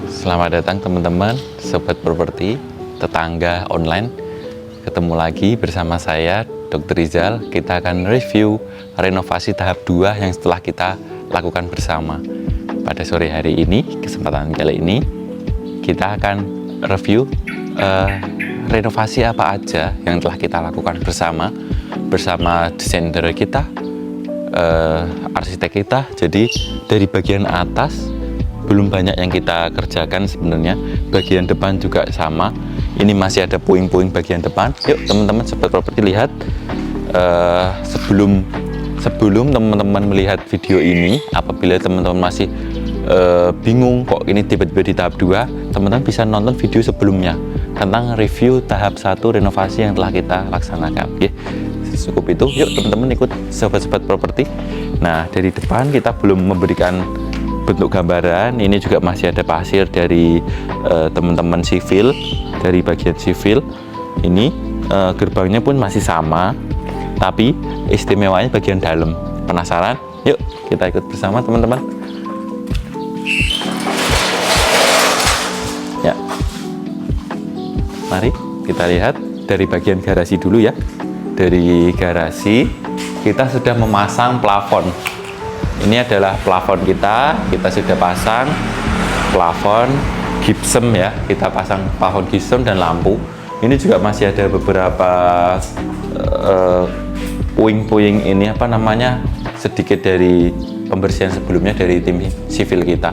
Selamat datang teman-teman, sobat properti, tetangga online. Ketemu lagi bersama saya, Dr. Rizal. Kita akan review renovasi tahap 2 yang setelah kita lakukan bersama. Pada sore hari ini, kesempatan kali ini, kita akan review renovasi apa aja yang telah kita lakukan bersama desainer kita, arsitek kita. Jadi dari bagian atas belum banyak yang kita kerjakan sebenarnya. Bagian depan juga sama. Ini masih ada puing-puing bagian depan. Yuk teman-teman sobat properti lihat. Sebelum teman-teman melihat video ini, apabila teman-teman masih bingung kok ini tiba-tiba di tahap 2, teman-teman bisa nonton video sebelumnya tentang review tahap 1 renovasi yang telah kita laksanakan. Oke, cukup itu. Yuk teman-teman ikut sobat-sobat properti. Nah, dari depan kita belum memberikan bentuk gambaran. Ini juga masih ada pasir dari teman-teman sivil, dari bagian sivil. Ini gerbangnya pun masih sama, tapi istimewanya bagian dalam. Penasaran? Yuk kita ikut bersama teman-teman. Ya, mari kita lihat dari bagian garasi dulu ya. Dari garasi kita sudah memasang plafon. Ini adalah plafon kita sudah pasang plafon gypsum ya. Kita pasang plafon gypsum dan lampu. Ini juga masih ada beberapa puing-puing ini apa namanya, sedikit dari pembersihan sebelumnya dari tim sivil kita.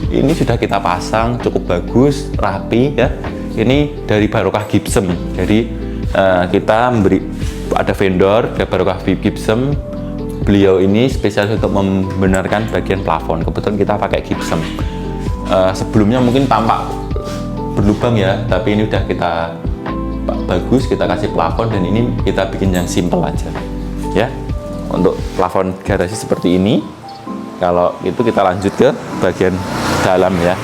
Ini sudah kita pasang cukup bagus, rapi ya. Ini dari Barokah Gypsum. Jadi kita ada vendor dari Barokah Gypsum. Beliau ini spesial untuk membenarkan bagian plafon. Kebetulan kita pakai gypsum. Sebelumnya mungkin tampak berlubang ya, tapi ini udah kita bagus, kita kasih plafon, dan ini kita bikin yang simple aja ya. Untuk plafon garasi seperti ini. Kalau itu kita lanjut ke bagian dalam ya.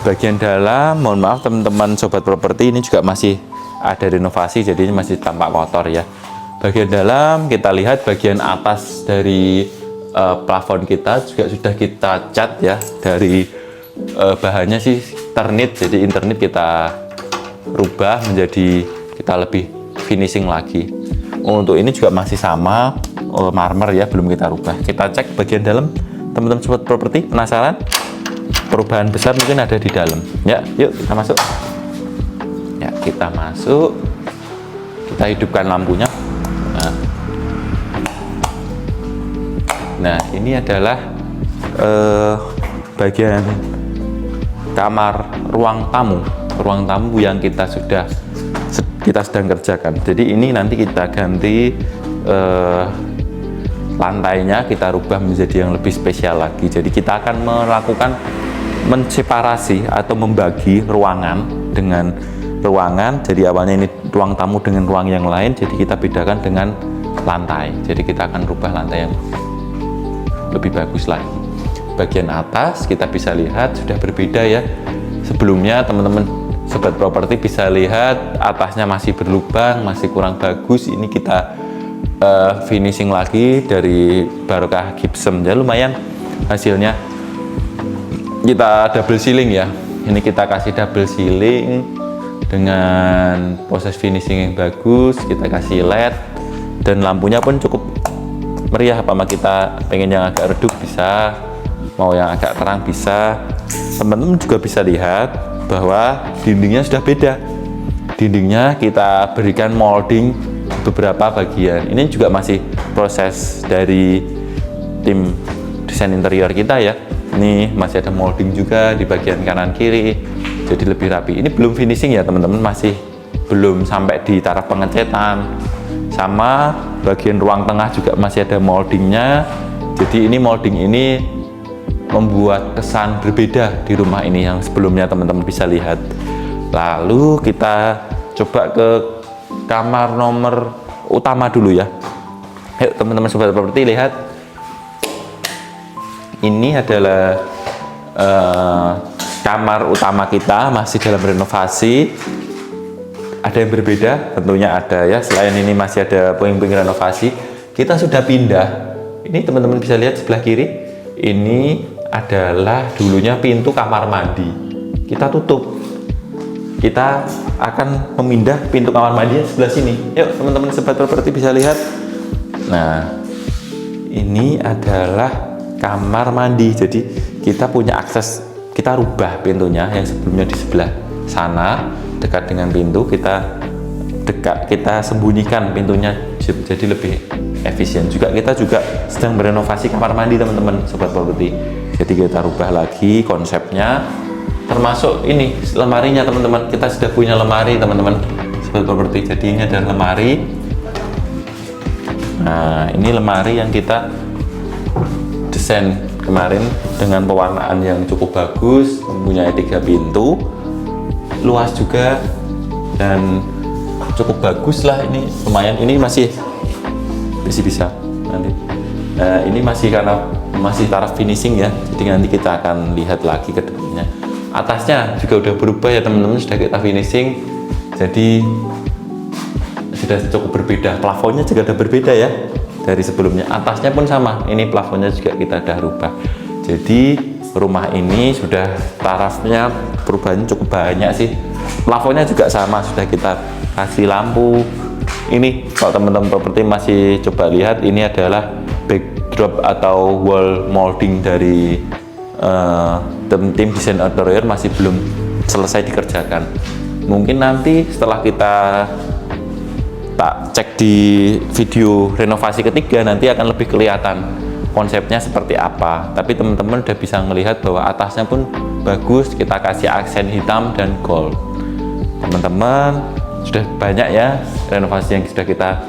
Bagian dalam, mohon maaf teman-teman sobat properti, ini juga masih ada renovasi, jadi ini masih tampak kotor ya. Bagian dalam kita lihat bagian atas dari plafon kita juga sudah kita cat ya. Dari bahannya sih ternit, jadi internit kita rubah menjadi kita lebih finishing lagi. Untuk ini juga masih sama marmer ya, belum kita rubah. Kita cek bagian dalam teman-teman sobat properti. Penasaran? Perubahan besar mungkin ada di dalam ya. Yuk kita masuk ya. Kita masuk, kita hidupkan lampunya. Nah, ini adalah bagian kamar ruang tamu yang kita sedang kerjakan. Jadi ini nanti kita ganti lantainya, kita rubah menjadi yang lebih spesial lagi. Jadi kita akan melakukan menseparasi atau membagi ruangan dengan ruangan. Jadi awalnya ini ruang tamu dengan ruang yang lain, jadi kita bedakan dengan lantai. Jadi kita akan rubah lantai yang lebih bagus lagi. Bagian atas kita bisa lihat sudah berbeda ya. Sebelumnya teman-teman sobat properti bisa lihat atasnya masih berlubang, masih kurang bagus. Ini kita finishing lagi dari Barokah Gypsum ya, lumayan hasilnya. Kita double ceiling ya. Ini kita kasih double ceiling dengan proses finishing yang bagus. Kita kasih LED dan lampunya pun cukup meriah. Apa kita pengen yang agak redup bisa, mau yang agak terang bisa. Teman-teman juga bisa lihat bahwa dindingnya sudah beda. Dindingnya kita berikan molding beberapa bagian. Ini juga masih proses dari tim desain interior kita ya. Ini masih ada molding juga di bagian kanan kiri, jadi lebih rapi. Ini belum finishing ya teman-teman, masih belum sampai di taraf pengecetan. Sama bagian ruang tengah juga masih ada moldingnya. Jadi ini molding ini membuat kesan berbeda di rumah ini yang sebelumnya teman-teman bisa lihat. Lalu kita coba ke kamar nomor utama dulu ya. Yuk teman-teman sobat properti lihat. Ini adalah kamar utama kita, masih dalam renovasi. Ada yang berbeda, tentunya ada ya. Selain ini masih ada puing-puing renovasi. Kita sudah pindah. Ini teman-teman bisa lihat sebelah kiri. Ini adalah dulunya pintu kamar mandi. Kita tutup. Kita akan memindah pintu kamar mandi sebelah sini. Yuk teman-teman sobat properti bisa lihat. Nah, ini adalah kamar mandi. Jadi kita punya akses, kita rubah pintunya yang sebelumnya di sebelah sana dekat dengan pintu, kita sembunyikan pintunya jadi lebih efisien. Kita juga sedang merenovasi kamar mandi teman-teman sobat properti. Jadi kita rubah lagi konsepnya, termasuk ini lemarinya teman-teman. Kita sudah punya lemari teman-teman sobat properti. Jadi ini adalah lemari. Nah, ini lemari yang kita desain kemarin dengan pewarnaan yang cukup bagus, mempunyai 3 pintu, luas juga dan cukup bagus lah. Ini lumayan, ini masih bisa nanti. Nah, ini masih karena masih taraf finishing ya, jadi nanti kita akan lihat lagi ke depannya. Atasnya juga udah berubah ya teman-teman, sudah kita finishing, jadi sudah cukup berbeda. Plafonnya juga udah berbeda ya dari sebelumnya. Atasnya pun sama, ini plafonnya juga kita udah rubah. Jadi rumah ini sudah tarafnya perubahannya cukup banyak sih. Plafonnya juga sama, sudah kita kasih lampu. Ini kalau teman-teman properti masih coba lihat, ini adalah backdrop atau wall molding dari tim desain interior, masih belum selesai dikerjakan. Mungkin nanti setelah kita cek di video renovasi ketiga, nanti akan lebih kelihatan konsepnya seperti apa. Tapi teman-teman udah bisa melihat bahwa atasnya pun bagus, kita kasih aksen hitam dan gold. Teman-teman sudah banyak ya renovasi yang sudah kita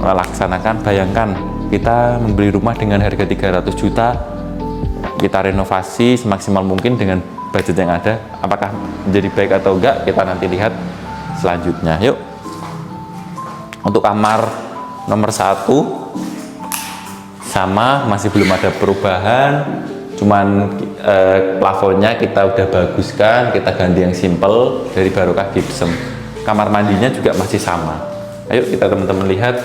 laksanakan. Bayangkan kita membeli rumah dengan harga 300 juta, kita renovasi semaksimal mungkin dengan budget yang ada. Apakah menjadi baik atau enggak, kita nanti lihat selanjutnya. Yuk, untuk kamar nomor 1 sama, masih belum ada perubahan, cuman plafonnya kita udah baguskan, kita ganti yang simple dari Barokah Gypsum. Kamar mandinya juga masih sama. Ayo kita teman-teman lihat,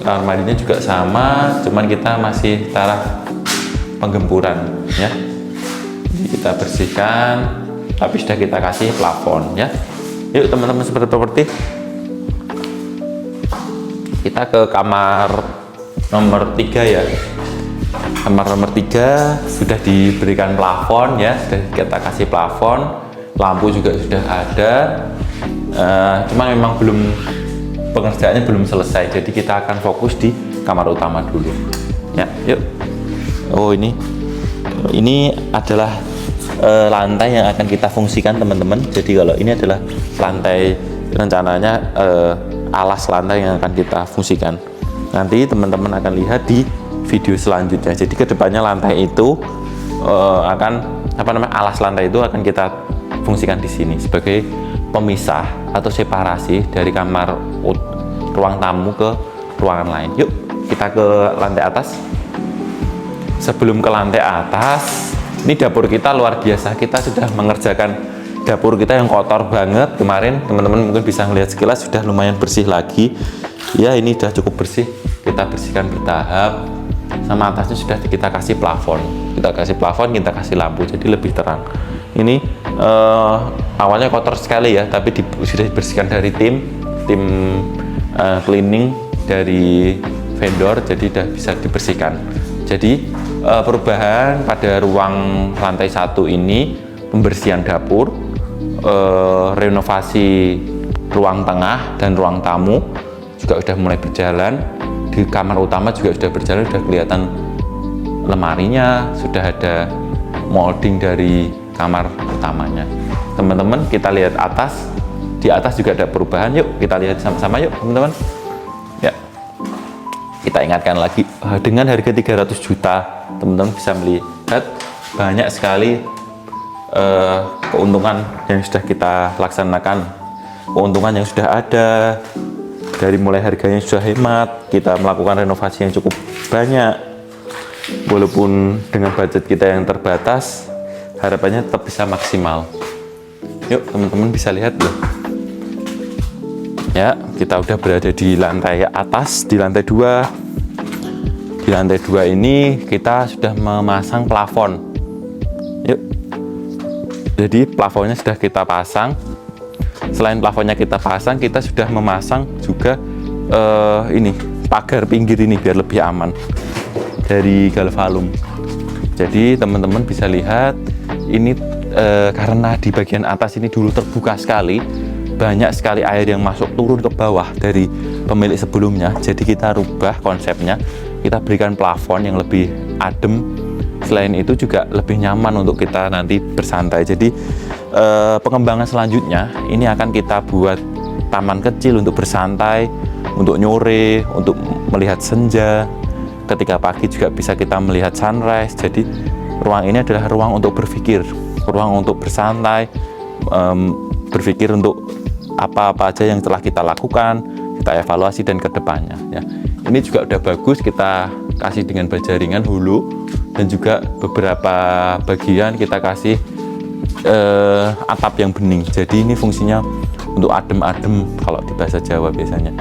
kamar mandinya juga sama, cuman kita masih taraf penggemburan ya. Jadi kita bersihkan, tapi sudah kita kasih plafon ya. Yuk teman-teman seperti properti, kita ke kamar nomor 3 ya. Kamar nomor 3 sudah diberikan plafon ya, sudah kita kasih plafon, lampu juga sudah ada. Cuman memang pengerjaannya belum selesai, jadi kita akan fokus di kamar utama dulu ya. Yuk. Oh, ini adalah lantai yang akan kita fungsikan teman-teman. Jadi kalau ini adalah lantai, rencananya alas lantai yang akan kita fungsikan. Nanti teman-teman akan lihat di video selanjutnya. Jadi kedepannya lantai itu akan alas lantai itu akan kita fungsikan di sini sebagai pemisah atau separasi dari kamar ruang tamu ke ruangan lain. Yuk kita ke lantai atas. Sebelum ke lantai atas, ini dapur kita luar biasa. Kita sudah mengerjakan dapur kita yang kotor banget kemarin. Teman-teman mungkin bisa melihat sekilas, sudah lumayan bersih lagi ya. Ini sudah cukup bersih, kita bersihkan bertahap. Sama atasnya sudah kita kasih plafon, kita kasih lampu, jadi lebih terang. Ini awalnya kotor sekali ya, tapi sudah dibersihkan dari tim cleaning dari vendor, jadi sudah bisa dibersihkan. Jadi perubahan pada ruang lantai 1 ini, pembersihan dapur, renovasi ruang tengah dan ruang tamu juga sudah mulai berjalan. Di kamar utama juga sudah berjalan, sudah kelihatan lemarinya, sudah ada molding dari kamar utamanya. Teman-teman kita lihat atas, di atas juga ada perubahan. Yuk kita lihat sama-sama yuk teman-teman ya. Kita ingatkan lagi, dengan harga 300 juta teman-teman bisa melihat banyak sekali keuntungan yang sudah kita laksanakan, keuntungan yang sudah ada. Dari mulai harganya sudah hemat, kita melakukan renovasi yang cukup banyak, walaupun dengan budget kita yang terbatas, harapannya tetap bisa maksimal. Yuk teman-teman bisa lihat loh ya, kita udah berada di lantai atas, di lantai 2. Di Di lantai 2 ini kita sudah memasang plafon. Yuk. Jadi plafonnya sudah kita pasang. Selain plafonnya kita pasang, kita sudah memasang juga ini pagar pinggir ini biar lebih aman dari galvalum. Jadi teman-teman bisa lihat ini karena di bagian atas ini dulu terbuka sekali, banyak sekali air yang masuk turun ke bawah dari pemilik sebelumnya. Jadi kita rubah konsepnya, kita berikan plafon yang lebih adem. Selain itu juga lebih nyaman untuk kita nanti bersantai. Jadi pengembangan selanjutnya ini akan kita buat taman kecil untuk bersantai, untuk nyore, untuk melihat senja. Ketika pagi juga bisa kita melihat sunrise. Jadi ruang ini adalah ruang untuk berpikir, ruang untuk bersantai, berpikir untuk apa-apa aja yang telah kita lakukan, kita evaluasi dan kedepannya. Ya, ini juga udah bagus, kita kasih dengan baja ringan hulu, dan juga beberapa bagian kita kasih atap yang bening. Jadi ini fungsinya untuk adem-adem kalau di bahasa Jawa biasanya.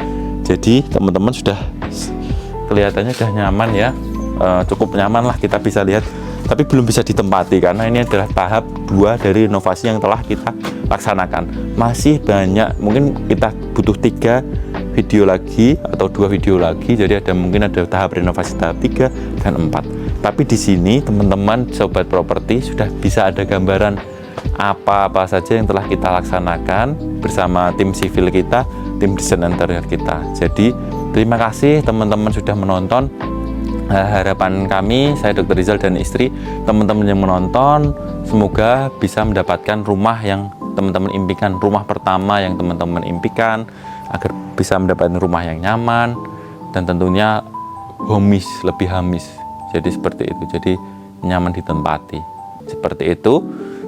Jadi teman-teman sudah kelihatannya sudah nyaman ya, cukup nyaman lah kita bisa lihat. Tapi belum bisa ditempati karena ini adalah tahap 2 dari renovasi yang telah kita laksanakan. Masih banyak, mungkin kita butuh 3 video lagi atau 2 video lagi. Jadi mungkin ada tahap renovasi tahap 3 dan 4. Tapi di sini teman-teman sobat properti sudah bisa ada gambaran apa-apa saja yang telah kita laksanakan bersama tim sivil kita, tim desain interior kita. Jadi terima kasih teman-teman sudah menonton. Harapan kami, saya Dr. Rizal dan istri, teman-teman yang menonton, semoga bisa mendapatkan rumah yang teman-teman impikan, rumah pertama yang teman-teman impikan, agar bisa mendapatkan rumah yang nyaman dan tentunya homis, lebih hamis. Jadi seperti itu, jadi nyaman ditempati. Seperti itu.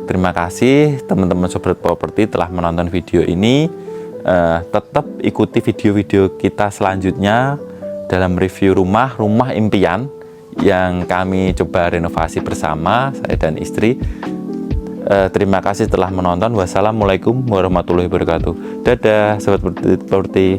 Terima kasih teman-teman sobat properti telah menonton video ini. Tetap ikuti video-video kita selanjutnya dalam review rumah impian yang kami coba renovasi bersama saya dan istri. Terima kasih telah menonton. Wassalamualaikum warahmatullahi wabarakatuh. Dadah sobat properti.